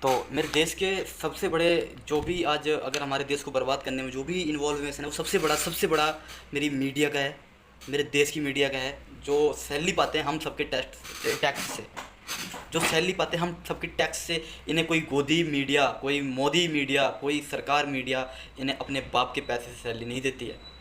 तो मेरे देश के सबसे बड़े जो भी आज अगर हमारे देश को बर्बाद करने में जो भी इन्वॉल्वेशन है वो सबसे बड़ा मेरी मीडिया का है, मेरे देश की मीडिया का है। जो सैलरी पाते हैं हम सबके टैक्स से, जो सैलरी पाते हैं हम सबके टैक्स से, इन्हें कोई गोदी मीडिया, कोई मोदी मीडिया, कोई सरकार मीडिया इन्हें अपने बाप के पैसे से सैलरी नहीं देती है।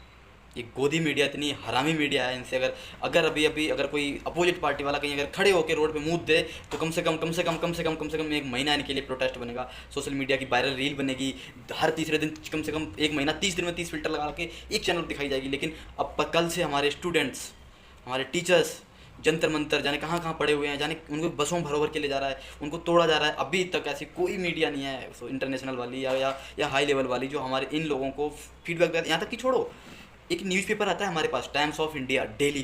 ये गोदी मीडिया इतनी हरामी मीडिया है, इनसे अगर अगर अभी अभी अगर कोई अपोजिट पार्टी वाला कहीं अगर खड़े होकर रोड पे मुंह दे तो कम से कम एक महीना इनके लिए प्रोटेस्ट बनेगा, सोशल मीडिया की वायरल रील बनेगी, हर तीसरे दिन कम से कम एक महीना 30 दिन में 30 फिल्टर लगा के एक चैनल दिखाई जाएगी। लेकिन अब कल से हमारे स्टूडेंट्स, हमारे टीचर्स जंतर मंतर जाने कहाँ कहाँ पड़े हुए हैं, जाने उनको बसों भर के ले जा रहा है, उनको तोड़ा जा रहा है। अभी तक ऐसी कोई मीडिया नहीं है इंटरनेशनल वाली या हाई लेवल वाली जो हमारे इन लोगों को फीडबैक देती। यहाँ तक कि छोड़ो, एक न्यूज़पेपर आता है हमारे पास, टाइम्स ऑफ इंडिया डेली,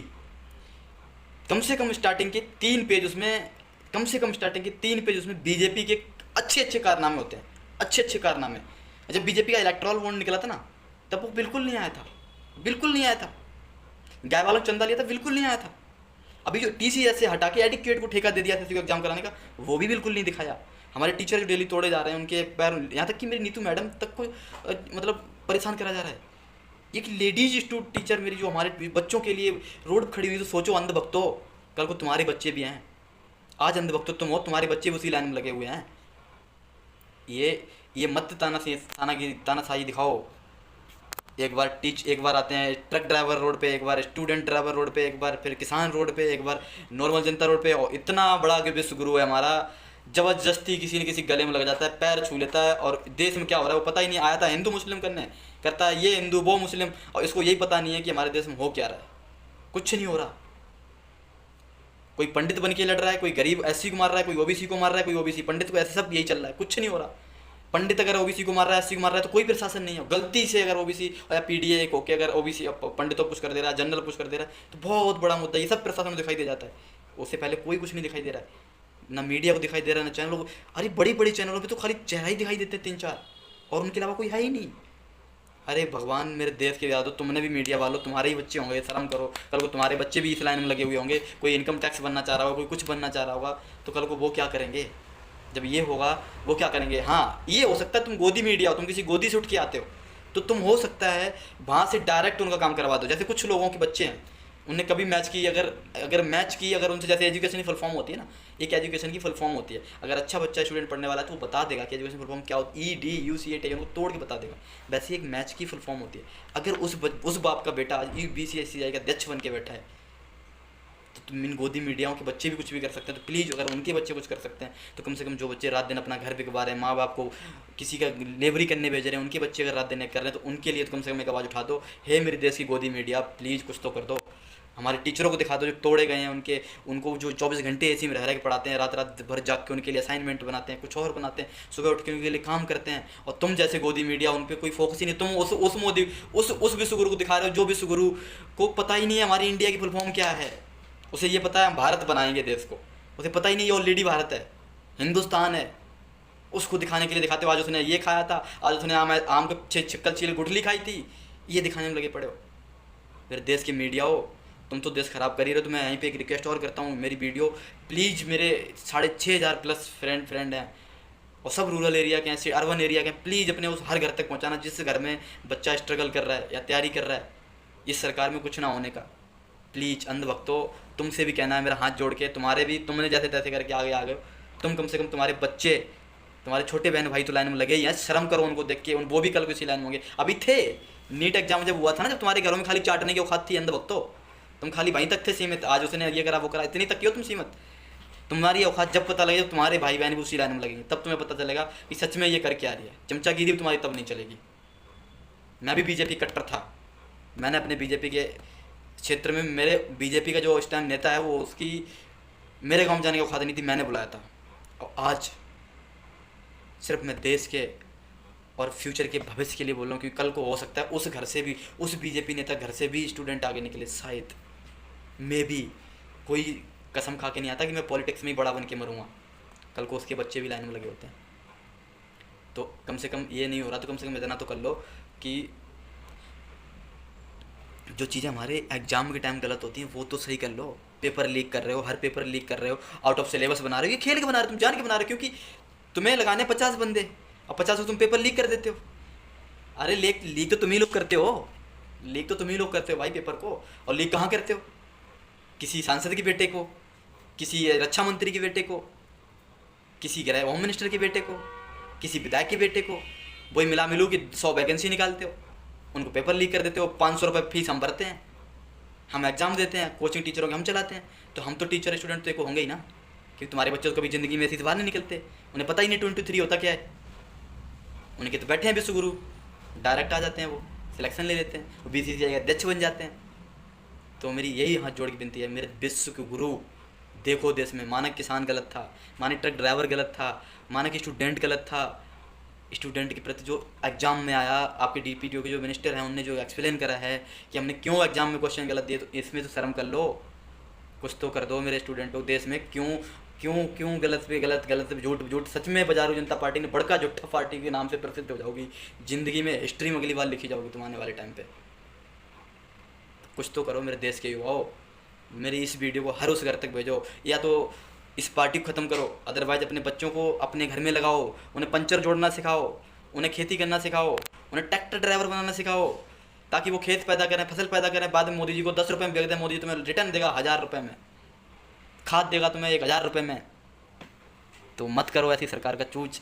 कम से कम स्टार्टिंग के 3 पेज उसमें, कम से कम स्टार्टिंग के 3 पेज उसमें बीजेपी के अच्छे अच्छे कारनामे होते हैं, अच्छे अच्छे कारनामे। जब बीजेपी का इलेक्ट्रल बॉन्ड निकला था ना, तब वो बिल्कुल नहीं आया था, बिल्कुल नहीं आया था। गाय वालों चंदा लिया था, बिल्कुल नहीं आया था। अभी जो टीसीएस से हटा के एडिकेट को ठेका दे दिया था एग्जाम कराने का, वो भी बिल्कुल नहीं दिखाया। हमारे टीचर जो डेली तोड़े जा रहे हैं, उनके पैर, यहाँ तक कि मेरी नीतू मैडम तक को मतलब परेशान करा जा रहा है। एक लेडीज टीचर मेरी जो हमारे बच्चों के लिए रोड खड़ी हुई, तो सोचो अंधभक्तों, कल को तुम्हारे बच्चे भी हैं। आज अंधभक्तों तुम हो, तुम्हारे बच्चे भी उसी लाइन में लगे हुए हैं। ये मत तानाशाही दिखाओ। एक बार आते हैं ट्रक ड्राइवर रोड पे, एक बार स्टूडेंट ड्राइवर रोड पे, एक बार फिर किसान रोड पे, एक बार नॉर्मल जनता रोड पे। और इतना बड़ा कि विश्व गुरु है हमारा, जबरदस्ती किसी न किसी गले में लग जाता है, पैर छू लेता है। और देश में क्या हो रहा है वो पता ही नहीं। आया था हिंदू मुस्लिम करने, करता है ये हिंदू वो मुस्लिम, और इसको यही पता नहीं है कि हमारे देश में हो क्या रहा है। कुछ नहीं हो रहा। कोई पंडित बन के लड़ रहा है, कोई गरीब एससी को मार रहा है, कोई ओबीसी को मार रहा है, कोई ओबीसी पंडित को, ऐसे सब यही चल रहा है। कुछ नहीं हो रहा। पंडित अगर ओबीसी को मार रहा है, एससी को मार रहा है, तो कोई प्रशासन नहीं है। गलती से अगर ओबीसी या पीडीए एक होकर अगर ओबीसी पंडितों को पुश कर दे रहा है, जनरल पुश कर दे रहा है, तो बहुत बड़ा मुद्दा ये सब प्रशासन में दिखाई दे जाता है। उससे पहले कोई कुछ नहीं दिखाई दे रहा है, ना मीडिया को दिखाई दे रहा है, ना चैनलों को। अरे बड़ी बड़ी चैनलों पे तो खाली चेहरा ही दिखाई देते हैं 3-4, और उनके अलावा कोई है ही नहीं। अरे भगवान मेरे देश के याद हो, तुमने भी मीडिया वालों, तुम्हारे ही बच्चे होंगे, शर्म करो। कल को तुम्हारे बच्चे भी इस लाइन में लगे हुए होंगे, कोई इनकम टैक्स बनना चाह रहा होगा, कोई कुछ बनना चाह रहा होगा, तो कल को वो क्या करेंगे जब ये होगा? वो क्या करेंगे? हाँ, ये हो सकता है तुम गोदी मीडिया हो, तुम किसी गोदी से उठ के आते हो, तो तुम हो सकता है वहाँ से डायरेक्ट उनका काम करवा दो। जैसे कुछ लोगों के बच्चे हैं, उन्हें कभी मैच की अगर उनसे, जैसे एजुकेशन की फुल फॉर्म होती है ना, एक एजुकेशन की फुल फॉर्म होती है। अगर अच्छा बच्चा स्टूडेंट पढ़ने वाला है तो वो बता देगा कि एजुकेशन फुल फॉर्म क्या होती है, EDUCA उनको तोड़ के बता देगा। वैसे एक मैच की फुल फॉर्म होती है। अगर उस बाप का बेटा आज BCSCI का अध्यक्ष बन के बैठा है, तो तुम इन गोदी मीडियाओं के बच्चे भी कुछ भी कर सकते हैं। तो प्लीज़ अगर उनके बच्चे कुछ कर सकते हैं, तो कम से कम जो बच्चे रात दिन अपना घर बिकवा रहे हैं, माँ बाप को किसी का लेबरी करने भेज रहे हैं, उनके बच्चे अगर रात दिन कर रहे हैं, तो उनके लिए तो कम से कम एक आवाज़ उठा दो। हे मेरे देश की गोदी मीडिया, प्लीज़ कुछ तो कर दो। हमारे टीचरों को दिखा दो जो तोड़े गए हैं, उनको जो 24 घंटे एसी में रह के पढ़ाते हैं, रात रात भर जाग के उनके लिए असाइनमेंट बनाते हैं, कुछ और बनाते हैं, सुबह उठ के उनके लिए काम करते हैं। और तुम जैसे गोदी मीडिया, उन पर कोई फोकस ही नहीं। तुम उस मोदी उस विश्वगुरु को दिखा रहे हो, जो विश्वगुरु को पता ही नहीं है हमारी इंडिया की फुल फॉर्म क्या है। उसे ये पता है हम भारत बनाएंगे देश को, उसे पता ही नहीं ये ऑलरेडी भारत है, हिंदुस्तान है। उसको दिखाने के लिए दिखाते हो, आज उसने ये खाया था, आज उसने आम के छिक्कल छील गुठली खाई थी, ये दिखाने में लगे पड़े हो। मेरे देश की मीडिया हो, तुम तो देश ख़राब कर ही रहे हो। तो मैं यहीं पे एक रिक्वेस्ट और करता हूँ, मेरी वीडियो प्लीज़, मेरे 6,500 प्लस फ्रेंड हैं, और सब रूरल एरिया के हैं, अर्बन एरिया के हैं, प्लीज़ अपने उस हर घर तक पहुँचाना जिस घर में बच्चा स्ट्रगल कर रहा है या तैयारी कर रहा है इस सरकार में कुछ ना होने का। प्लीज़ अंधभक्तों, तुमसे भी कहना है मेरा हाथ जोड़ के, तुम्हारे भी, तुमने जैसे तैसे करके आगे आ गए, तुम कम से कम तुम्हारे बच्चे, तुम्हारे छोटे बहन भाई तो लाइन में लगे ही हैं, शर्म करो उनको देख के। वो भी कल किसी लाइन में होंगे। अभी थे नीट एग्जाम जब हुआ था ना, जब तुम्हारे घरों में खाली चाटने की औकात थी अंधभक्तों, तुम खाली वहीं तक थे सीमित। आज उसने ये करा वो करा, इतनी तक की हो तुम सीमित। तुम्हारी औकात जब पता लगेगा, तुम्हारे भाई बहन भी उसी लाइन में लगेंगे, तब तुम्हें पता चलेगा कि सच में ये कर क्या रही है। चमचागिरी तुम्हारी तब नहीं चलेगी। मैं भी बीजेपी कट्टर था। मैंने अपने बीजेपी के क्षेत्र में, मेरे बीजेपी का जो इस टाइम नेता है, वो उसकी मेरे गाँव जाने की औकात नहीं थी, मैंने बुलाया था। और आज सिर्फ मैं देश के और फ्यूचर के भविष्य के लिए बोल रहा हूँ, क्योंकि कल को हो सकता है उस घर से भी, उस बीजेपी नेता घर से भी स्टूडेंट आगे निकले। शायद मे भी, कोई कसम खा के नहीं आता कि मैं पॉलिटिक्स में ही बड़ा बन के मरूँगा, कल को उसके बच्चे भी लाइन में लगे होते हैं। तो कम से कम ये नहीं हो रहा, तो कम से कम इतना तो कर लो कि जो चीज़ें हमारे एग्जाम के टाइम गलत होती हैं वो तो सही कर लो। पेपर लीक कर रहे हो, हर पेपर लीक कर रहे हो, आउट ऑफ सिलेबस बना रहे हो, ये खेल के बना रहे हो, तुम जान के बना रहे हो। क्योंकि तुम्हें लगाने 50 बंदे और 50 को तुम पेपर लीक कर देते हो। अरे लीक तो तुम ही लोग करते हो, लीक तो तुम ही लोग करते हो भाई पेपर को। और लीक कहाँ करते हो? किसी सांसद के बेटे को, किसी रक्षा मंत्री के बेटे को, किसी गृह होम मिनिस्टर के बेटे को, किसी विधायक के बेटे को, वही मिला मिलू कि 100 वैकेंसी निकालते हो, उनको पेपर लीक कर देते हो। 500 रुपये फीस हम भरते हैं, हम एग्ज़ाम देते हैं, कोचिंग टीचरों के हम चलाते हैं, तो हम तो टीचर स्टूडेंट तो एक होंगे ही ना, क्योंकि तुम्हारे बच्चे तो कभी ज़िंदगी में ऐसी से बाहर नहीं निकलते, उन्हें पता ही नहीं 23 होता क्या है। उनके तो बैठे हैं विश्वगुरु, डायरेक्ट आ जाते हैं, वो सिलेक्शन ले लेते हैं, वो BCCI के अध्यक्ष बन जाते हैं। तो मेरी यही हाथ जोड़ की विनती है, मेरे विश्व के गुरु देखो देश में मानक किसान गलत था, मानक ट्रक ड्राइवर गलत था, मानक स्टूडेंट गलत था। स्टूडेंट के प्रति जो एग्ज़ाम में आया, आपके DPTO के जो मिनिस्टर हैं उनने जो एक्सप्लेन करा है कि हमने क्यों एग्ज़ाम में क्वेश्चन गलत दिए, तो इसमें तो शर्म कर लो, कुछ तो कर दो मेरे स्टूडेंटों। देश में क्यों क्यों क्यों गलत पे गलत, गलत पे झूठ, झूठ सच में बजारू जनता पार्टी ने बड़का झूठा पार्टी के नाम से प्रसिद्ध हो जाओगी, ज़िंदगी में हिस्ट्री में अगली बार लिखी जाओगी तुम आने वाले टाइम पे। कुछ तो करो मेरे देश के युवाओं, मेरी इस वीडियो को हर उस घर तक भेजो, या तो इस पार्टी को ख़त्म करो, अदरवाइज अपने बच्चों को अपने घर में लगाओ, उन्हें पंचर जोड़ना सिखाओ, उन्हें खेती करना सिखाओ, उन्हें ट्रैक्टर ड्राइवर बनाना सिखाओ, ताकि वो खेत पैदा करें, फसल पैदा करें। बाद में मोदी जी को 10 रुपये में बेच दें, मोदी जी तुम्हें रिटर्न देगा 1000 रुपये में, खाद देगा तुम्हें 1000 रुपये में। तो मत करो ऐसी सरकार का चूज,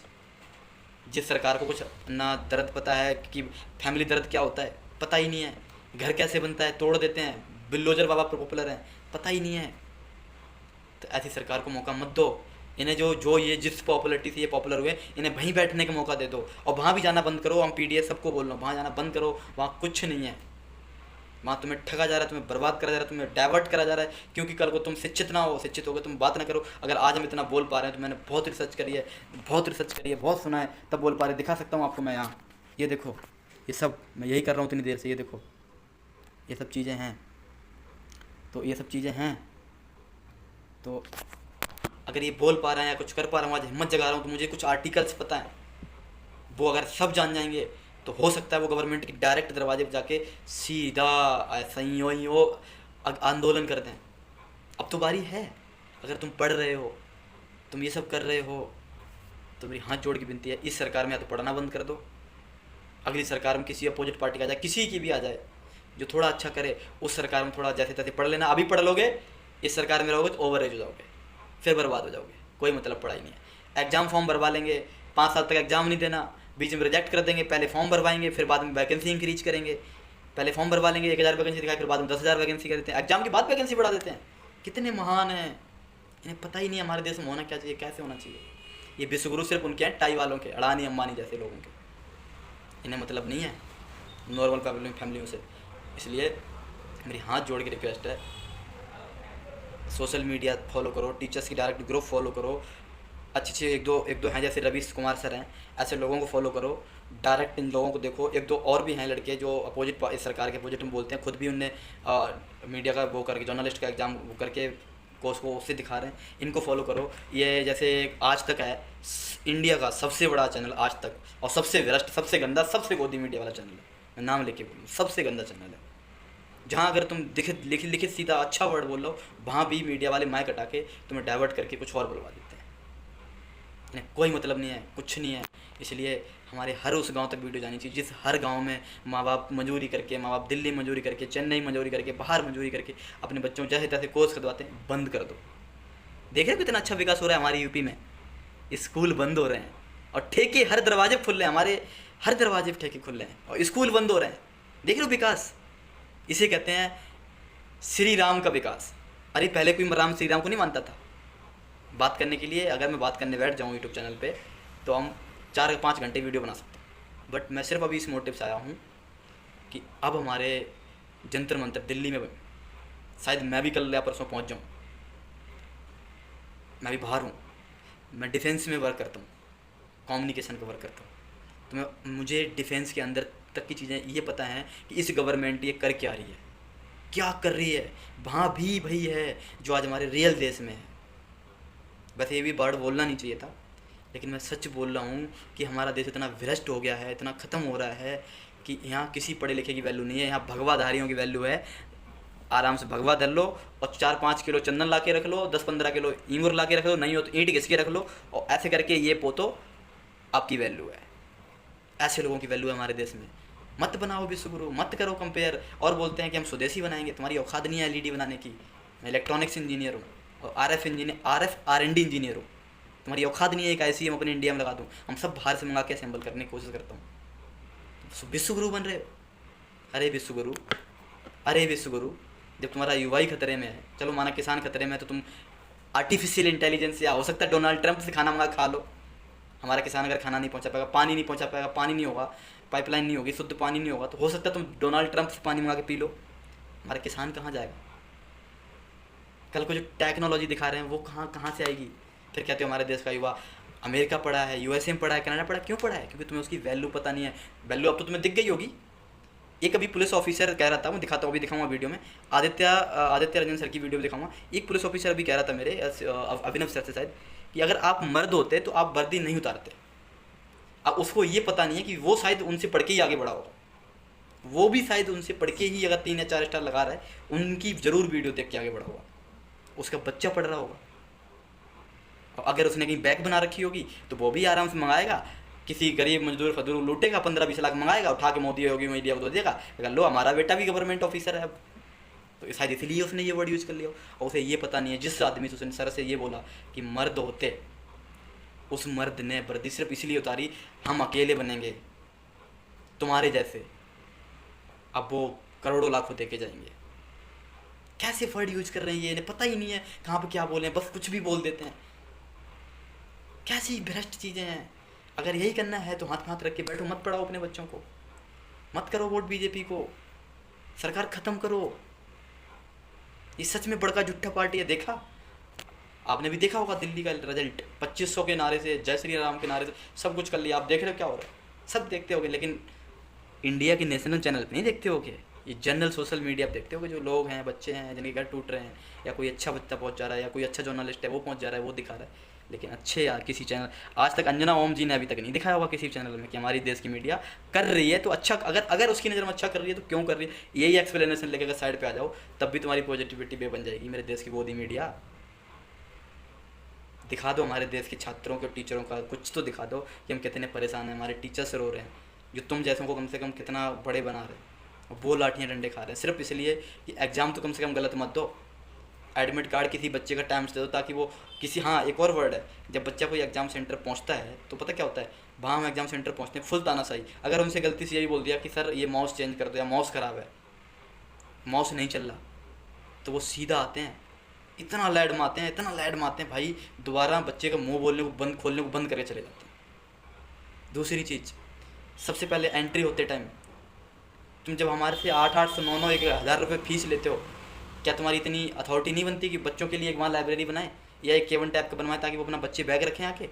जिस सरकार को कुछ ना दर्द पता है कि फैमिली दर्द क्या होता है, पता ही नहीं है, घर कैसे बनता है तोड़ देते हैं, बिल्डोजर बाबा पॉपुलर हैं, पता ही नहीं है। तो ऐसी सरकार को मौका मत दो। इन्हें जो ये जिस पॉपुलरिटी से ये पॉपुलर हुए, इन्हें वहीं बैठने का मौका दे दो, और वहाँ भी जाना बंद करो। हम PDS सबको बोल रहा हूँ, वहाँ जाना बंद करो, वहाँ कुछ नहीं है, वहाँ तुम्हें ठगा जा रहा है, तुम्हें बर्बाद करा जा रहा है, तुम्हें डाइवर्ट करा जा रहा है, क्योंकि कल को तुम शिक्षित ना हो, शिक्षित हो गए तुम बात ना करो। अगर आज हम इतना बोल पा रहे हैं तो मैंने बहुत रिसर्च करी है, बहुत सुना है, तब बोल पा रहे। दिखा सकता हूँ आपको मैं यहाँ, ये देखो, ये सब मैं यही कर रहा हूँ इतनी देर से, ये देखो, ये सब चीज़ें हैं। तो ये सब चीज़ें हैं, तो अगर ये बोल पा रहे हैं या कुछ कर पा रहा हूँ, आज हिम्मत जगा रहा हूँ, तो मुझे कुछ आर्टिकल्स पता है, वो अगर सब जान जाएंगे तो हो सकता है वो गवर्नमेंट के डायरेक्ट दरवाजे पर जाके सीधा ऐसा ही हो आंदोलन कर दें। अब तो बारी है, अगर तुम पढ़ रहे हो, तुम ये सब कर रहे हो, तो मेरी हाथ जोड़ की विनती है, इस सरकार में या तो पढ़ना बंद कर दो, अगली सरकार में किसी अपोजिट पार्टी का आ जाए, किसी की भी आ जाए जो थोड़ा अच्छा करे, उस सरकार में थोड़ा जैसे तैसे पढ़ लेना। अभी पढ़ लोगे, इस सरकार में रहोगे तो ओवर एज हो जाओगे, फिर बर्बाद हो जाओगे, कोई मतलब पढ़ाई नहीं है। एग्ज़ाम फॉर्म भरवा लेंगे, 5 साल तक एग्ज़ाम नहीं देना, बीच में रिजेक्ट कर देंगे, पहले फॉर्म भरवाएंगे, फिर बाद में वैकेंसी इंक्रीज करेंगे। पहले फॉर्म भरवा लेंगे, 1000 वैकेंसी दिखाए, फिर बाद में 10,000 वैकेंसी कर देते हैं, एग्जाम के बाद वैकेंसी बढ़ा देते हैं। कितने महान हैं, इन्हें पता ही नहीं हमारे देश में होना क्या चाहिए, कैसे होना चाहिए। ये विश्वगुरु सिर्फ उनके हैं टाई वालों के, अडानी अंबानी जैसे लोगों के, इन्हें मतलब नहीं है नॉर्मल फैमिलियों से। इसलिए मेरी हाथ जोड़ के रिक्वेस्ट है, सोशल मीडिया फॉलो करो, टीचर्स की डायरेक्ट ग्रुप फॉलो करो, अच्छे एक दो हैं जैसे रवीश कुमार सर हैं, ऐसे लोगों को फॉलो करो, डायरेक्ट इन लोगों को देखो। एक दो और भी हैं लड़के जो अपोजिट, इस सरकार के अपोजिट में बोलते हैं, खुद भी उनने मीडिया का वो करके, जर्नलिस्ट का एग्ज़ाम वो करके कोर्स को उससे दिखा रहे हैं, इनको फॉलो करो। ये जैसे आज तक है इंडिया का सबसे बड़ा चैनल आज तक, और सबसे वरस्ट, सबसे गंदा, सबसे गोदी मीडिया वाला चैनल है, मैं नाम लेके बोलूँ, सबसे गंदा चैनल है। जहाँ अगर तुम लिखित सीधा अच्छा वर्ड बोल लो, वहाँ भी मीडिया वाले माइक हटा के तुम्हें डाइवर्ट करके कुछ और बोलवा देते हैं। इन्हें कोई मतलब नहीं है, कुछ नहीं है। इसलिए हमारे हर उस गांव तक वीडियो जानी चाहिए जिस हर गांव में माँ बाप मजदूरी करके, माँ बाप दिल्ली मजदूरी करके, चेन्नई मजदूरी करके, बाहर मजदूरी करके अपने बच्चों जैसे तैसे कोर्स करवाते हैं। बंद कर दो। देख रहे हो कितना अच्छा विकास हो रहा है हमारी यूपी में, स्कूल बंद हो रहे हैं और ठेके हर दरवाजे खुल रहे हैं, हमारे हर दरवाजे पर ठेके खुल रहे हैं और स्कूल बंद हो रहे हैं। देख रहे हो विकास, इसे कहते हैं श्री राम का विकास। अरे पहले कोई राम श्री राम को नहीं मानता था। बात करने के लिए अगर मैं बात करने बैठ जाऊँ यूट्यूब चैनल पे तो हम 4-5 घंटे वीडियो बना सकते हैं, बट मैं सिर्फ अभी इस मोटिव से आया हूँ कि अब हमारे जंतर मंतर दिल्ली में, शायद मैं भी कल या परसों पहुँच जाऊँ, मैं भी बाहर हूँ, मैं डिफेंस में वर्क करता हूँ, कम्युनिकेशन का वर्क करता हूँ, तो मुझे डिफेंस के अंदर तक की चीज़ें ये पता है कि इस गवर्नमेंट ये कर क्या रही है, क्या कर रही है। वहाँ भी वही है जो आज हमारे रियल देश में है। वैसे ये भी वर्ड बोलना नहीं चाहिए था, लेकिन मैं सच बोल रहा हूँ कि हमारा देश इतना भ्रष्ट हो गया है, इतना ख़त्म हो रहा है कि यहाँ किसी पढ़े लिखे की वैल्यू नहीं है, यहाँ भगवाधारियों की वैल्यू है। आराम से भगवा धर लो और 4-5 किलो चंदन ला के रख लो, 10-15 किलो इंगूर ला के रख लो, नहीं हो तो ईंट घिस के रख लो, और ऐसे करके ये पोतो आपकी वैल्यू है। ऐसे लोगों की वैल्यू है हमारे देश में। मत बनाओ विश्वगुरु, मत करो कंपेयर। और बोलते हैं कि हम स्वदेशी बनाएंगे, तुम्हारी औकात नहीं है एलईडी बनाने की। मैं इलेक्ट्रॉनिक्स इंजीनियर हूँ और RF R&D इंजीनियर हूँ। तुम्हारी औकात नहीं है एक ऐसी हम अपने इंडिया में लगा दूँ। हम सब बाहर से मंगा के असेंबल करने की कोशिश करता हूँ। विश्वगुरु बन रहे हो? अरे विश्वगुरु, अरे विश्वगुरु, जब तुम्हारा युवा ही खतरे में है, चलो माना किसान खतरे में है, तो तुम आर्टिफिशियल इंटेलिजेंस, या हो सकता है डोनाल्ड ट्रंप से खाना मंगा खा लो। हमारा किसान अगर खाना नहीं पहुंचा पाएगा, पानी नहीं पहुंचा पाएगा, पानी नहीं होगा, पाइपलाइन नहीं होगी, शुद्ध पानी नहीं होगा, तो हो सकता है तुम डोनाल्ड ट्रंप से पानी मंगा के पी लो। हमारा किसान कहाँ जाएगा? कल को जो टेक्नोलॉजी दिखा रहे हैं वो कहाँ कहाँ से आएगी? फिर कहते हो हमारे देश का युवा अमेरिका पढ़ा है, USA में पढ़ा है, कनाडा पढ़ा है। क्यों पढ़ा है? क्योंकि तुम्हें उसकी वैल्यू पता नहीं है। वैल्यू अब तो तुम्हें दिख गई होगी। एक अभी पुलिस ऑफिसर कह रहा था, मैं दिखाता हूँ, अभी दिखाऊंगा वीडियो में, आदित्य रंजन सर की वीडियो में दिखाऊंगा। एक पुलिस ऑफिसर अभी कह रहा था मेरे, अभिनव सर से शायद, कि अगर आप मर्द होते तो आप वर्दी नहीं उतारते। अब उसको ये पता नहीं है कि वो शायद उनसे पढ़ के ही आगे बढ़ा होगा। वो भी शायद उनसे पढ़ के ही, अगर 3 या 4 स्टार लगा रहा है, उनकी जरूर वीडियो देख के आगे बढ़ा होगा। उसका बच्चा पढ़ रहा होगा। और अगर उसने कहीं बैग बना रखी होगी तो वो भी आराम से मंगाएगा। किसी गरीब मजदूर फजूर लूटेगा, 15-20 लाख मंगाएगा, उठा के मोदी योगी मीडिया को दे देगा, लो हमारा बेटा भी गवर्नमेंट ऑफिसर है अब। तो शायद इसलिए उसने ये वर्ड यूज़ कर लिया। और उसे ये पता नहीं है, जिस आदमी से उसने सर से ये बोला कि मर्द होते, उस मर्द ने वर्दी सिर्फ इसलिए उतारी हम अकेले बनेंगे तुम्हारे जैसे। अब वो करोड़ों लाखों दे के जाएंगे। कैसे वर्ड यूज कर रहे हैं ये, इन्हें पता ही नहीं है कहाँ पे क्या बोले, बस कुछ भी बोल देते हैं। कैसी भ्रष्ट चीज़ें हैं। अगर यही करना है तो हाथ में हाथ रख के बैठो, मत पढ़ाओ अपने बच्चों को, मत करो वोट बीजेपी को, सरकार खत्म करो। ये सच में बड़का झूठा पार्टी है। देखा आपने भी देखा होगा दिल्ली का रिजल्ट, 2500 के नारे से, जय श्री राम के नारे से सब कुछ कर लिया। आप देख रहे हो क्या हो रहा है? सब देखते होगे, लेकिन इंडिया के नेशनल चैनल पे नहीं देखते होगे। ये जनरल सोशल मीडिया पे देखते होगे। जो लोग हैं, बच्चे हैं जिनके घर टूट रहे हैं, या कोई अच्छा बच्चा पहुंच जा रहा है, या कोई अच्छा जर्नलिस्ट है वो पहुंच जा रहा है, वो दिखा रहा है। लेकिन अच्छे यार किसी चैनल, आज तक अंजना ओम जी ने अभी तक नहीं दिखाया होगा किसी चैनल में कि हमारी देश की मीडिया कर रही है तो अच्छा। अगर उसकी नज़र में अच्छा कर रही है तो क्यों कर रही है, यही एक्सप्लेनेशन लेकर अगर साइड पे आ जाओ, तब भी तुम्हारी पॉजिटिविटी बे बन जाएगी। मेरे देश की गोदी मीडिया दिखा दो, हमारे देश के छात्रों के, टीचरों का कुछ तो दिखा दो कि हम कितने परेशान हैं। हमारे टीचर्स रो रहे हैं, जो तुम जैसों को कम से कम कितना बड़े बना रहे हैं, वो लाठियाँ डंडे खा रहे हैं सिर्फ इसलिए कि एग्ज़ाम तो कम से कम गलत मत दो। एडमिट कार्ड किसी बच्चे का टाइम से दे दो, ताकि वो किसी, हाँ एक और वर्ड है, जब बच्चा कोई एग्ज़ाम सेंटर पहुंचता है तो पता क्या होता है, वहाँ हम एग्ज़ाम सेंटर पहुंचते हैं फुल तानाशाही। अगर उनसे गलती से यही बोल दिया कि सर ये माउस चेंज कर दो, या माउस ख़राब है, माउस नहीं चल रहा, तो वो सीधा आते हैं, इतना लैड मारते हैं, इतना लैड मारते हैं भाई, दोबारा बच्चे का मुंह बोलने को बंद, खोलने को बंद करके चले जाते हैं। दूसरी चीज़, सबसे पहले एंट्री होते टाइम तुम जब हमारे से 8-8 से 9-9 1,000 रुपये फीस लेते हो, क्या तुम्हारी इतनी अथॉरिटी नहीं बनती कि बच्चों के लिए एक वहाँ लाइब्रेरी बनाए, या एक केवन टाइप का बनवाए, ताकि वो अपना बच्चे बैग रखें आके?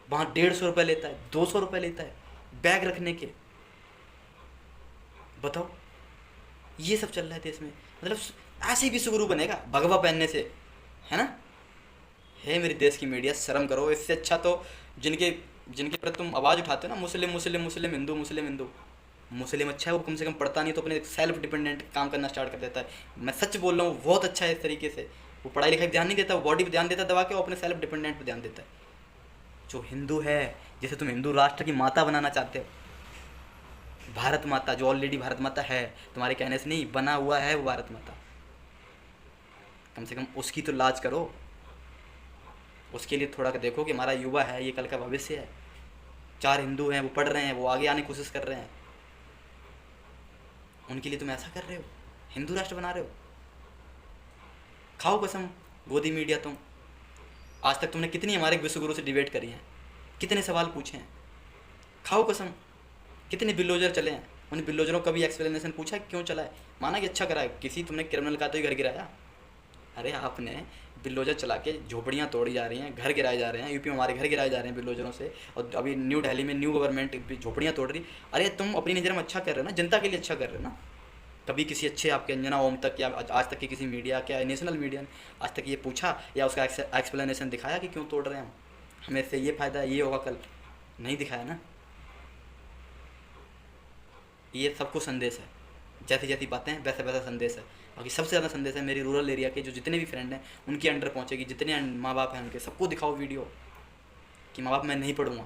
वहाँ 150 रुपये लेता है, 200 रुपये लेता है बैग रखने के। बताओ, ये सब चल रहा है देश में। मतलब ऐसे भी सुगुरु बनेगा भगवा पहनने से, है ना? है मेरे देश की मीडिया, शर्म करो। इससे अच्छा तो जिनके जिनके प्रति तुम आवाज़ उठाते हो ना, मुस्लिम मुस्लिम मुस्लिम हिंदू, मुस्लिम हिंदू, मुस्लिम अच्छा है, वो कम से कम पढ़ता नहीं तो अपने सेल्फ डिपेंडेंट काम करना स्टार्ट कर देता है। मैं सच बोल रहा हूँ, बहुत अच्छा है इस तरीके से। वो पढ़ाई लिखाई पर ध्यान नहीं देता, वो बॉडी पर ध्यान देता दबा के, वो अपने सेल्फ डिपेंडेंट पर ध्यान देता है। जो हिंदू है, जिसे तुम हिंदू राष्ट्र की माता बनाना चाहते हो, भारत माता, जो ऑलरेडी भारत माता है, तुम्हारे कहने से नहीं, बना हुआ है वो भारत माता, कम से कम उसकी तो लाज करो। उसके लिए थोड़ा देखो कि हमारा युवा है, ये कल का भविष्य है। 4 हिंदू हैं, वो पढ़ रहे हैं, वो आगे आने की कोशिश कर रहे हैं, उनके लिए तुम ऐसा कर रहे हो, हिंदू राष्ट्र बना रहे हो। खाओ कसम गोदी मीडिया तुम। आज तक तुमने कितनी हमारे विश्वगुरु से डिबेट करी है, कितने सवाल पूछे हैं? खाओ कसम, कितने बिल्डोजर चले हैं, उन बिल्डोजरों का भी एक्सप्लेनेशन पूछा क्यों चला है? माना कि अच्छा करा है, किसी तुमने क्रिमिनल का तो ही घर गिराया? अरे आपने बिल्डोजर चला के झोपड़ियाँ तोड़ी जा रही हैं, घर गिराए जा रहे हैं, यूपी में हमारे घर गिराए जा रहे हैं बिल्डोजरों से, और अभी न्यू दिल्ली में न्यू गवर्नमेंट झोपड़ियाँ तोड़ रही। अरे तुम अपनी नज़र में अच्छा कर रहे हो ना, जनता के लिए अच्छा कर रहे हो ना। कभी किसी अच्छे आपके अंजना ओम तक या आज तक की किसी मीडिया, क्या नेशनल मीडिया ने आज तक ये पूछा या उसका एक्सप्लेनेशन दिखाया कि क्यों तोड़ रहे हैं हम, हमें इससे ये फ़ायदा है, ये होगा कल? नहीं दिखाया ना। ये सबको संदेश है, जैसी जैसी बातें हैं वैसा वैसा संदेश है। बाकी सबसे ज़्यादा संदेश है मेरी रूरल एरिया के जो जितने भी फ्रेंड हैं उनके अंडर पहुँचेगी, जितने माँ बाप हैं उनके, सबको दिखाओ वीडियो कि माँ बाप मैं नहीं पढ़ूँगा,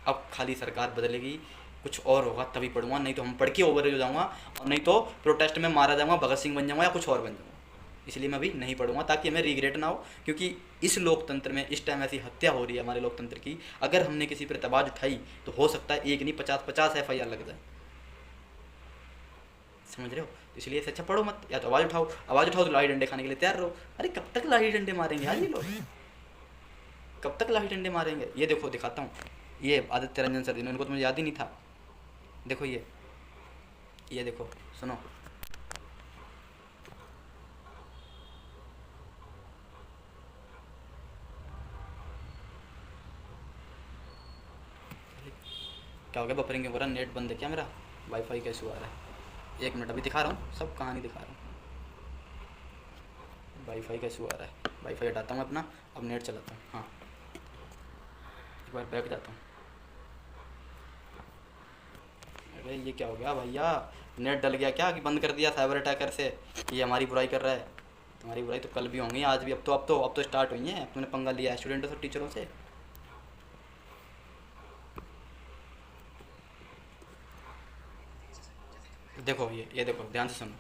अब खाली सरकार बदलेगी कुछ और होगा तभी पढ़ूंगा, नहीं तो हम पढ़ के ओवर हो जाऊँगा, और नहीं तो प्रोटेस्ट में मारा जाऊँगा, भगत सिंह बन जाऊँगा या कुछ और बन जाऊँगा। इसलिए मैं अभी नहीं पढ़ूंगा ताकि हमें रिग्रेट ना हो, क्योंकि इस लोकतंत्र में इस टाइम ऐसी हत्या हो रही है हमारे लोकतंत्र की, अगर हमने किसी पर आवाज़ उठाई तो हो सकता है एक नहीं 50-50 FIR लग जाए। समझ रहे हो? तो इसलिए इससे अच्छा पढ़ो मत, या तो आवाज़ उठाओ तो लाठी डंडे खाने के लिए तैयार रहो। अरे कब तक लाठी डंडे मारेंगे आज ये लोग, कब तक लाठी डंडे मारेंगे? ये देखो दिखाता हूँ, ये आदित्य रंजन सर, इनको तो मुझे याद ही नहीं था। देखो ये देखो, सुनो, क्या हो गया? बफरिंग क्यों हो रहा है? नेट बंद है क्या मेरा? वाईफाई कैसे आ रहा है? 1 मिनट, अभी दिखा रहा हूँ, सब कहानी दिखा रहा हूँ। वाईफाई कैसे आ रहा है? वाईफाई हटाता हूँ अपना, अब नेट चलाता हूँ। हाँ, एक बार बैक जाता हूँ। अरे ये क्या हो गया भैया? नेट डल गया क्या कि बंद कर दिया साइबर अटैकर से? ये हमारी बुराई कर रहा है। तुम्हारी बुराई तो कल भी होंगी, आज भी। अब तो स्टार्ट हुई है। तुमने पंगा लिया है स्टूडेंटों से, टीचरों से। देखो ये देखो, ध्यान से सुनो,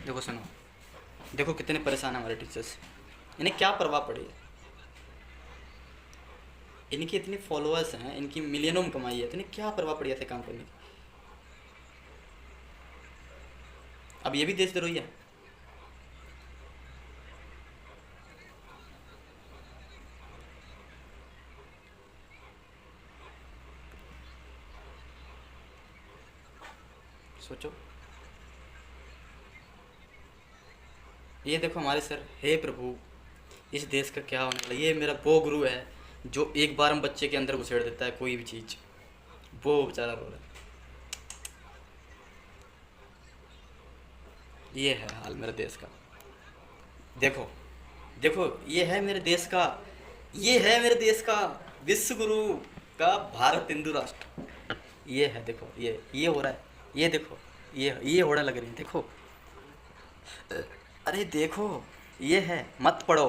देखो सुनो, देखो कितने परेशान है हमारे टीचर्स। इन्हें क्या परवाह पड़ी है? इनकी इतनी फॉलोअर्स हैं, इनकी मिलियनों में कमाई है, तो इन्हें क्या परवाह पड़ी ऐसे काम करने की? अब ये भी देशद्रोही है। सोचो, ये देखो हमारे सर, हे प्रभु इस देश का क्या होने वाला? ये मेरा वो गुरु है जो एक बार हम बच्चे के अंदर घुसेड़ देता है कोई भी चीज़, वो बेचारा रो रहा है। ये है हाल मेरे देश का। देखो देखो, ये है मेरे देश का, ये है मेरे देश का विश्व गुरु का भारत हिंदू राष्ट्र। ये है, देखो ये हो रहा है, ये देखो, ये होड़ा लग रही है, देखो। अरे देखो, ये है। मत पढ़ो,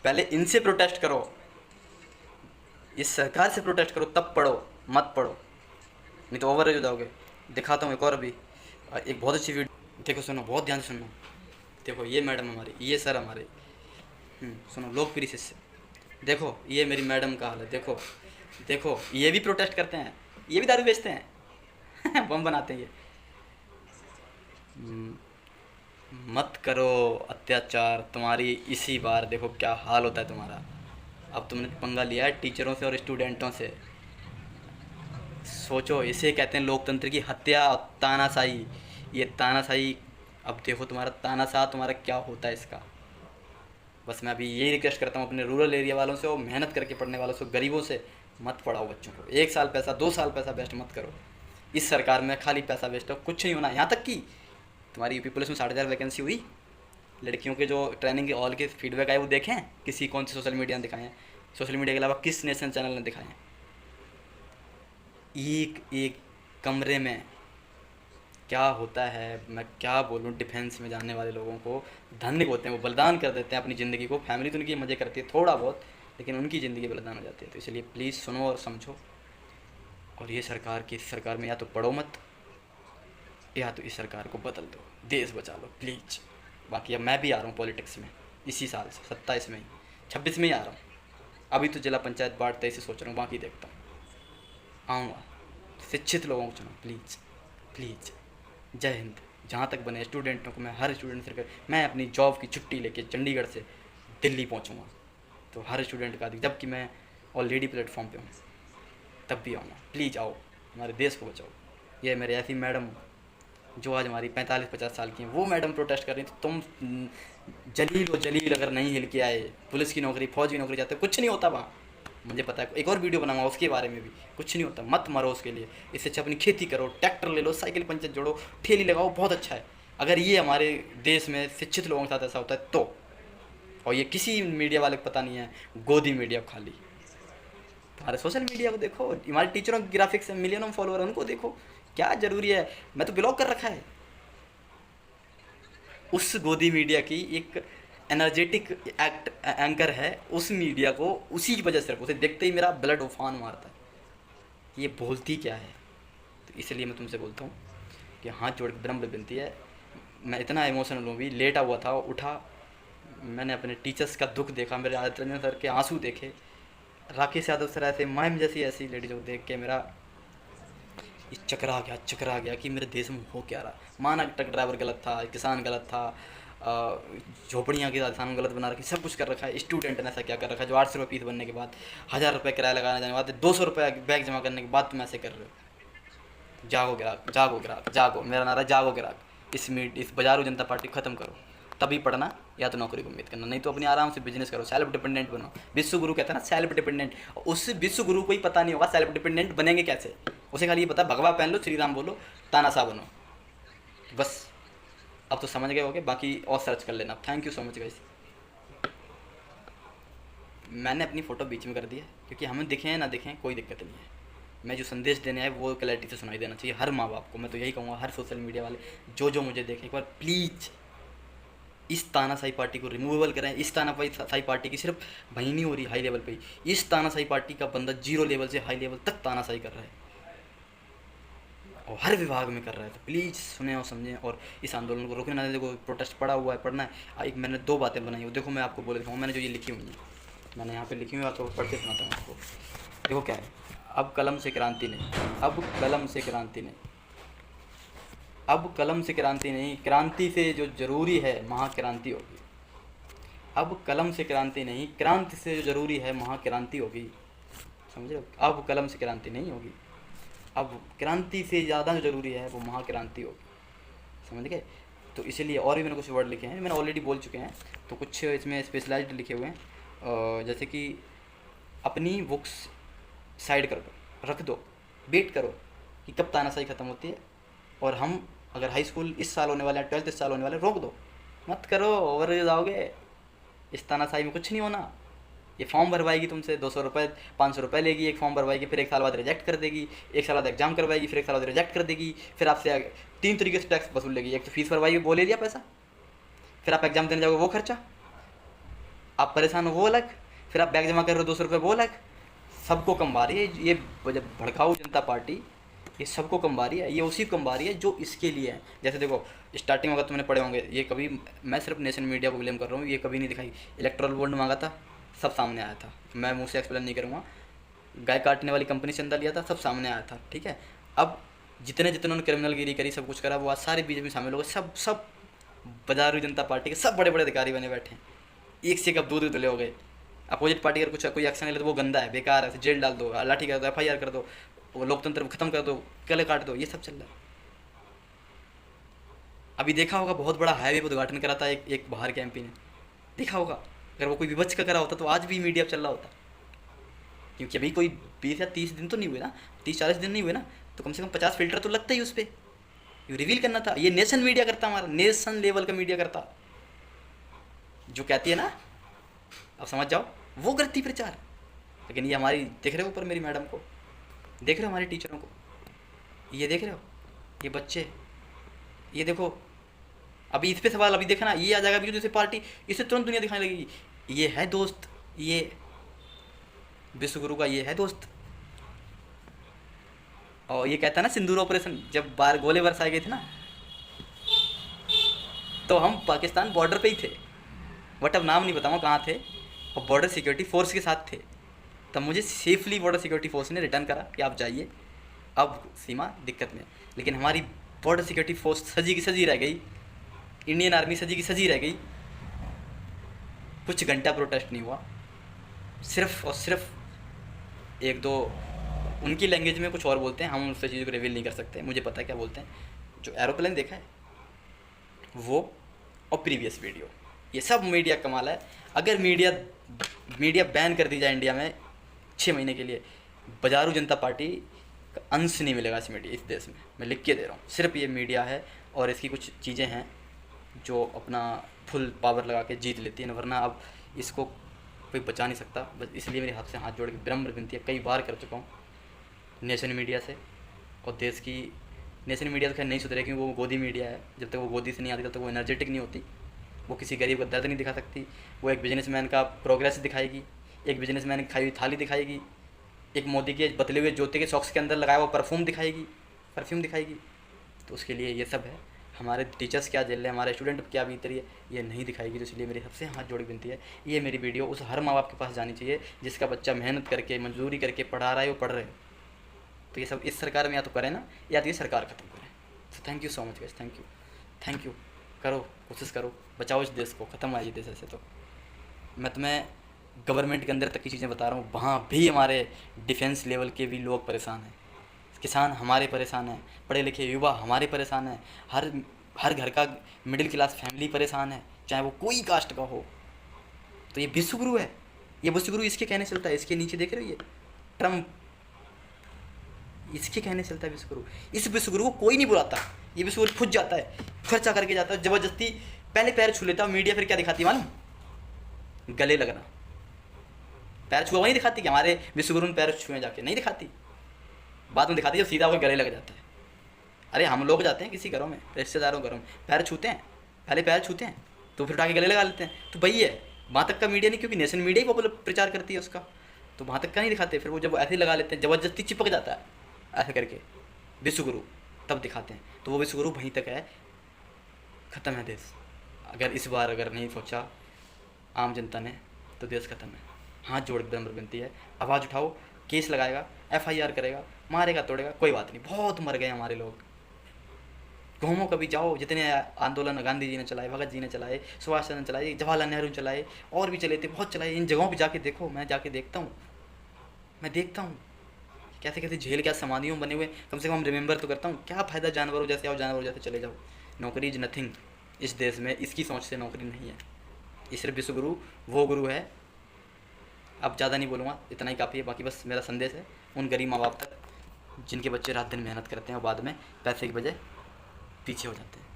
पहले इनसे प्रोटेस्ट करो, इस सरकार से प्रोटेस्ट करो, तब पढ़ो। मत पढ़ो, नहीं तो ओवर हो जाओगे। दिखाता हूँ एक और भी, एक बहुत अच्छी वीडियो। देखो सुनो, बहुत ध्यान से सुनो। देखो ये मैडम हमारी, ये सर हमारे, सुनो, लोकप्रिय शिष्य। देखो ये मेरी मैडम का हाल है। देखो देखो, ये भी प्रोटेस्ट करते हैं, ये भी दारू बेचते हैं बम बनाते हैं ये। हम्म, मत करो अत्याचार, तुम्हारी इसी बार देखो क्या हाल होता है तुम्हारा। अब तुमने पंगा लिया है टीचरों से और स्टूडेंटों से। सोचो, इसे कहते हैं लोकतंत्र की हत्या और तानाशाही। ये तानाशाही, अब देखो तुम्हारा तानाशाह तुम्हारा क्या होता है इसका। बस मैं अभी यही रिक्वेस्ट करता हूँ अपने रूरल एरिया वालों से और मेहनत करके पढ़ने वालों से, गरीबों से, मत पढ़ाओ बच्चों को। 1 साल पैसा, 2 साल पैसा वेस्ट मत करो। इस सरकार में खाली पैसा वेस्ट हो, कुछ नहीं होना। यहाँ तक कि तुम्हारी यूपी पुलिस में 60,000 वैकेंसी हुई, लड़कियों के जो ट्रेनिंग के ऑल के फीडबैक आए वो देखें, किसी कौन से सोशल मीडिया ने दिखाए हैं, सोशल मीडिया के अलावा किस नेशनल चैनल ने दिखाए हैं? एक एक कमरे में क्या होता है, मैं क्या बोलूँ। डिफेंस में जाने वाले लोगों को धन्य होते हैं, वो बलिदान कर देते हैं अपनी ज़िंदगी को। फैमिली तो उनकी मज़े करती है थोड़ा बहुत, लेकिन उनकी ज़िंदगी बलिदान हो जाती है। तो इसलिए प्लीज़ सुनो और समझो। और ये सरकार की, इस सरकार में या तो पढ़ो मत, या तो इस सरकार को बदल दो, देश बचा लो प्लीज़। बाकी अब मैं भी आ रहा हूँ पॉलिटिक्स में इसी साल से, 27 में ही, 26 में ही आ रहा हूँ। अभी तो जिला पंचायत वार्ड 23 से सोच रहा हूँ, बाकी देखता हूँ। आऊँगा, शिक्षित लोगों को चुनो प्लीज़ प्लीज़। जय हिंद। जहाँ तक बने स्टूडेंटों को, मैं हर स्टूडेंट से, मैं अपनी जॉब की छुट्टी लेके चंडीगढ़ से दिल्ली पहुँचूँगा, तो हर स्टूडेंट का, जबकि मैं ऑलरेडी प्लेटफॉर्म पे हूँ, तब भी आऊँगा। प्लीज़ आओ, हमारे देश को बचाओ। ये मेरे ऐसी मैडम जो आज हमारी 45-50 साल की हैं, वो मैडम प्रोटेस्ट कर रही थी। तुम जलील हो जलील, अगर नहीं हिल के आए, पुलिस की नौकरी, फौज की नौकरी चाहते हो, कुछ नहीं होता वहाँ। मुझे पता है, एक और वीडियो बनाऊंगा उसके बारे में भी। कुछ नहीं होता, मत मरो उसके लिए। इससे अच्छा अपनी खेती करो, ट्रैक्टर ले लो, साइकिल पंचर जोड़ो, ठेली लगाओ, बहुत अच्छा है। अगर ये हमारे देश में शिक्षित लोगों के साथ ऐसा होता है तो। और ये किसी मीडिया वाले को पता नहीं है, गोदी मीडिया खाली। हमारे सोशल मीडिया को देखो, हमारे टीचरों के ग्राफिक्स मिलियनों फॉलोअर, उनको देखो, क्या ज़रूरी है? मैं तो ब्लॉक कर रखा है, उस गोदी मीडिया की एक एनर्जेटिक एक्ट एंकर है, उस मीडिया को उसी की वजह से उसे देखते ही मेरा ब्लड उफान मारता है, ये बोलती क्या है। तो इसलिए मैं तुमसे बोलता हूँ कि हाथ जोड़ के विनम्र विनती है। मैं इतना इमोशनल हूँ, भी लेटा हुआ था, उठा, मैंने अपने टीचर्स का दुख देखा, मेरे आदित्य रंजन सर के आंसू देखे, राकेश यादव सर ऐसे मैम जैसी ऐसी लेडीज को देख के मेरा चकरा गया कि मेरे देश में हो क्या रहा। माना ट्रक ड्राइवर गलत था, किसान गलत था, झोपड़ियाँ के किसान गलत बना रखी, सब कुछ कर रखा है। स्टूडेंट ने ऐसा क्या कर रखा है जो 800 रुपये फीस बनने के बाद, 1000 रुपये किराया लगाने जाने के बाद, 200 रुपये बैग जमा करने के बाद तुम ऐसे कर रहे हो। जागो ग्राहक, जागो ग्राहक, जागो, मेरा नारा जागो ग्राहक। इस बाजारू जनता पार्टी को ख़त्म करो, तभी पढ़ना या तो नौकरी को उम्मीद करना, नहीं तो अपनी आराम से बिजनेस करो, सेल्फ डिपेंडेंट बनो। विश्व गुरु कहता है ना सेल्फ डिपेंडेंट, उस विश्व गुरु को ही पता नहीं होगा सेल्फ डिपेंडेंट बनेंगे कैसे। उसे खाली ये पता भगवा पहन लो, श्री राम बोलो, तानाशाह बनो, बस। अब तो समझ गए होगे, बाकी और सर्च कर लेना। Thank you so much guys. मैंने अपनी फ़ोटो बीच में कर दी है क्योंकि हमें दिखें ना दिखें कोई दिक्कत नहीं है, मैं जो संदेश देने आए वो क्लैरिटी से सुनाई देना चाहिए हर माँ बाप को। मैं तो यही कहूँगा हर सोशल मीडिया वाले जो मुझे देखें, एक बार प्लीज़ इस तानाशाही पार्टी को रिमूवेबल करें। इस तानाशाही पार्टी की सिर्फ वही नहीं हो रही हाई लेवल पे, इस तानाशाही पार्टी का बंदा 0 लेवल से हाई लेवल तक तानाशाही कर रहा है और हर विभाग में कर रहा है। तो प्लीज़ सुने और समझें और इस आंदोलन को रोकने ना दें। देखो प्रोटेस्ट पड़ा हुआ है, पढ़ना है। एक मैंने 2 बातें बनाई हो, देखो मैं आपको बोल देता हूँ, मैंने जो ये लिखी हुई है, मैंने यहाँ पे लिखी हुई है, आपको पढ़ के सुनाता हूँ आपको। देखो क्या है, अब कलम से क्रांति नहीं, अब कलम से क्रांति नहीं, अब कलम से क्रांति नहीं, क्रांति से जो ज़रूरी है महाक्रांति होगी। अब कलम से क्रांति नहीं, क्रांति से जो ज़रूरी है महाक्रांति होगी, समझ रहे हो। अब कलम से क्रांति नहीं होगी, अब क्रांति से ज़्यादा जो ज़रूरी है वो महाक्रांति होगी, समझ गए। तो इसीलिए और भी मैंने कुछ वर्ड लिखे हैं, मैंने ऑलरेडी बोल चुके हैं, तो कुछ इसमें स्पेशलाइज्ड लिखे हुए हैं। जैसे कि अपनी बुक्स साइड कर दो, रख दो, वेट करो कि कब तानाशाही ख़त्म होती है। और हम अगर हाई स्कूल इस साल होने वाला है, 12th इस साल होने वाला है, रोक दो, मत करो, ओवर जाओगे। इस तानाशाही में कुछ नहीं होना। ये फॉर्म भरवाएगी तुमसे 200 रुपये 500 रुपये लेगी, एक फॉर्म भरवाएगी, फिर 1 साल बाद रिजेक्ट कर देगी, 1 साल बाद एग्जाम करवाएगी, फिर 1 साल बाद रिजेक्ट कर देगी, फिर आपसे 3 तरीके से टैक्स वसूल लेगी। एक तो फीस भरवाएगी, वो ले लिया पैसा, फिर आप एग्जाम देने जाओगे वो खर्चा, आप परेशान हो वो अलग, फिर आप बैग जमा कर रहे हो 200 रुपये वो अलग, सबको कमवा रही है ये भड़काऊ जनता पार्टी, ये सबको कमवा रही है। ये उसी को कमवा रही है जो इसके लिए है। जैसे देखो स्टार्टिंग वक्त तुमने पढ़े होंगे, ये कभी, मैं सिर्फ नेशन मीडिया को ब्लेम कर रहा हूँ, ये कभी नहीं दिखाई। इलेक्ट्रल बॉन्ड मांगा था, सब सामने आया था, मैं मुँह से एक्सप्लेन नहीं करूँगा। गाय काटने वाली कंपनी से अंदर लिया था, सब सामने आया था, ठीक है। अब जितने उन्होंने क्रिमिनल गिरी करी, सब कुछ करा, वो आज सारे बीजेपी में शामिल हो गए, सब बाजारू जनता पार्टी के सब बड़े बड़े अधिकारी बने बैठे हैं, एक से एक अब दूध धुले हो गए। अपोजिट पार्टी अगर कुछ कोई एक्शन ले तो वो गंदा है, बेकार है, जेल डाल दो, लाठी कर दो, FIR कर दो, वो लोकतंत्र खत्म कर दो, गले काट दो, ये सब चल रहा है। अभी देखा होगा बहुत बड़ा हाईवे पर उद्घाटन करा था एक बाहर के MP ने, देखा होगा। अगर वो कोई विपक्ष का करा होता तो आज भी मीडिया चल रहा होता, क्योंकि अभी कोई 20 या 30 दिन तो नहीं हुए ना, 30-40 दिन नहीं हुए ना, तो कम से कम 50 फिल्टर तो लगता ही उस पर, ये रिवील करना था। ये नेशन मीडिया करता, हमारा नेशन लेवल का मीडिया करता, जो कहती है ना, अब समझ जाओ, वो करती प्रचार। लेकिन ये हमारी, देख रहे हो ऊपर मेरी मैडम को, देख रहे हो हमारे टीचरों को, ये देख रहे हो, ये बच्चे, ये देखो। अभी इस पे सवाल अभी देखना, ये आ जाएगा अभी दूसरी पार्टी, इसे तुरंत दुनिया दिखाने लगेगी, ये है दोस्त, ये विश्व गुरु का ये है दोस्त। और ये कहता है ना सिंदूर ऑपरेशन, जब बार गोले बरसाए गए थे ना, तो हम पाकिस्तान बॉर्डर पे ही थे, बट अब नाम नहीं बताऊँगा कहाँ थे, और बॉर्डर सिक्योरिटी फोर्स के साथ थे। तब मुझे सेफली बॉर्डर सिक्योरिटी फोर्स ने रिटर्न करा कि आप जाइए, अब सीमा दिक्कत में। लेकिन हमारी बॉर्डर सिक्योरिटी फोर्स सजी की सजी रह गई, इंडियन आर्मी सजी की सजी रह गई, कुछ घंटा प्रोटेस्ट नहीं हुआ। सिर्फ और सिर्फ 1-2 उनकी लैंग्वेज में कुछ और बोलते हैं, हम उस चीज़ों को रिवील नहीं कर सकते, मुझे पता है क्या बोलते हैं। जो एरोप्लेन देखा है वो, और प्रीवियस वीडियो, ये सब मीडिया कमाल है। अगर मीडिया बैन कर दी जाए इंडिया में 6 महीने के लिए, बाजारू जनता पार्टी का अंश नहीं मिलेगा इस देश में, मैं लिख के दे रहा हूँ। सिर्फ ये मीडिया है और इसकी कुछ चीज़ें हैं जो अपना फुल पावर लगा के जीत लेती हैं, वरना अब इसको कोई बचा नहीं सकता। बस इसलिए मेरे हाथ से हाथ जोड़ के विनम्र विनती है, कई बार कर चुका हूँ नेशन मीडिया से और देश की नेशनल मीडिया तो खैर नहीं सुधरे क्योंकि वो गोदी मीडिया है, जब तक वो गोदी से नहीं आती तब तक वो एनर्जेटिक नहीं होती, वो किसी गरीब का दर्द नहीं दिखा सकती, वो एक बिजनेसमैन का प्रोग्रेस दिखाएगी, एक बिजनेसमैन की खाई हुई थाली दिखाएगी, एक मोदी के बतले हुए जूते के सॉक्स के अंदर लगाया हुआ परफ्यूम दिखाएगी। तो उसके लिए ये सब है, हमारे टीचर्स क्या झेल रहे हैं, हमारे स्टूडेंट क्या बीत रही है, ये नहीं दिखाएगी। तो इसलिए मेरी सबसे हाथ जोड़ी विनती है, ये मेरी वीडियो उस हर माँ बाप के पास जानी चाहिए जिसका बच्चा मेहनत करके मजदूरी करके पढ़ा रहा है, वो पढ़ रहे हो। तो ये सब इस सरकार में या तो करें ना, या तो ये सरकार ख़त्म करें। तो thank you so much guys, thank you. करो, कोशिश करो, बचाओ इस देश को, ख़त्म आइए देश ऐसे। तो मैं तुम्हें गवर्नमेंट के अंदर तक की चीज़ें बता रहा हूँ, वहाँ भी हमारे डिफेंस लेवल के भी लोग परेशान हैं, किसान हमारे परेशान हैं, पढ़े लिखे युवा हमारे परेशान हैं, हर घर का मिडिल क्लास फैमिली परेशान है, चाहे वो कोई कास्ट का हो। तो ये विश्वगुरु है, ये विश्वगुरु इसके कहने चलता है। इसके नीचे देख रहे हो ये ट्रम्प, इसके कहने चलता है विश्वगुरु। इस विश्वगुरु को कोई नहीं बुलाता, ये विश्वगुरु खुद जाता है, खर्चा करके जाता है, ज़बरदस्ती पहले पैर छू लेता है। मीडिया फिर क्या दिखाती है मालूम, गले लगना। पैर छुआ नहीं दिखाती कि हमारे विश्वगुरु ने पैर छुए, जाके नहीं दिखाती, बाद में दिखाती जब सीधा होकर गले लग जाता है। अरे हम लोग जाते हैं किसी घरों में, रिश्तेदारों घरों में, पैर छूते हैं, पहले पैर छूते हैं तो फिर उठा के गले लगा लेते हैं। तो वही है, वहाँ तक का मीडिया नहीं, क्योंकि नेशनल मीडिया ही पॉपुलर प्रचार करती है उसका, तो वहाँ तक का नहीं दिखाते। फिर वो जब ऐसे ही लगा लेते हैं, ज़बरदस्ती चिपक जाता है ऐसे करके विश्वगुरु, तब दिखाते हैं। तो वो विश्वगुरु वहीं तक है, ख़त्म है देश। अगर इस बार अगर नहीं सोचा आम जनता ने तो देश ख़त्म है। हाथ जोड़ के नम्र विनती है, आवाज़ उठाओ, केस लगाएगा, FIR करेगा, मारेगा तोड़ेगा, कोई बात नहीं। बहुत मर गए हमारे लोग, गाँवों कभी जाओ, जितने आंदोलन गांधी जी ने चलाए, भगत जी ने चलाए, सुभाष चंद्र ने चलाए, जवाहरलाल नेहरू ने चलाए, और भी चले थे, बहुत चलाए। इन जगहों पे जाके देखो, मैं जाके देखता हूँ, मैं देखता हूँ कैसे कैसे झेल, क्या समाधियों बने हुए, कम से कम रिमेंबर तो करता हूँ। क्या फ़ायदा जानवरों जैसे आओ, जानवरों जैसे चले जाओ। नौकरी इज नथिंग इस देश में, इसकी सोच से नौकरी नहीं है। ये सिर्फ विश्वगुरु वो गुरु है। अब ज़्यादा नहीं बोलूँगा, इतना ही काफ़ी है। बाकी बस मेरा संदेश है उन गरीब माँ बाप तक जिनके बच्चे रात दिन मेहनत करते हैं और बाद में पैसे की वजह पीछे हो जाते हैं।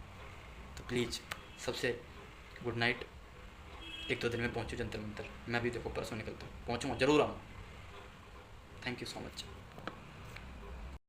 तो प्लीज़ सबसे गुड नाइट। 1-2 दिन में पहुँचो जंतर मंतर, मैं भी देखो परसों निकलता हूँ, पहुँचूँगा, ज़रूर आऊँ। Thank you so much.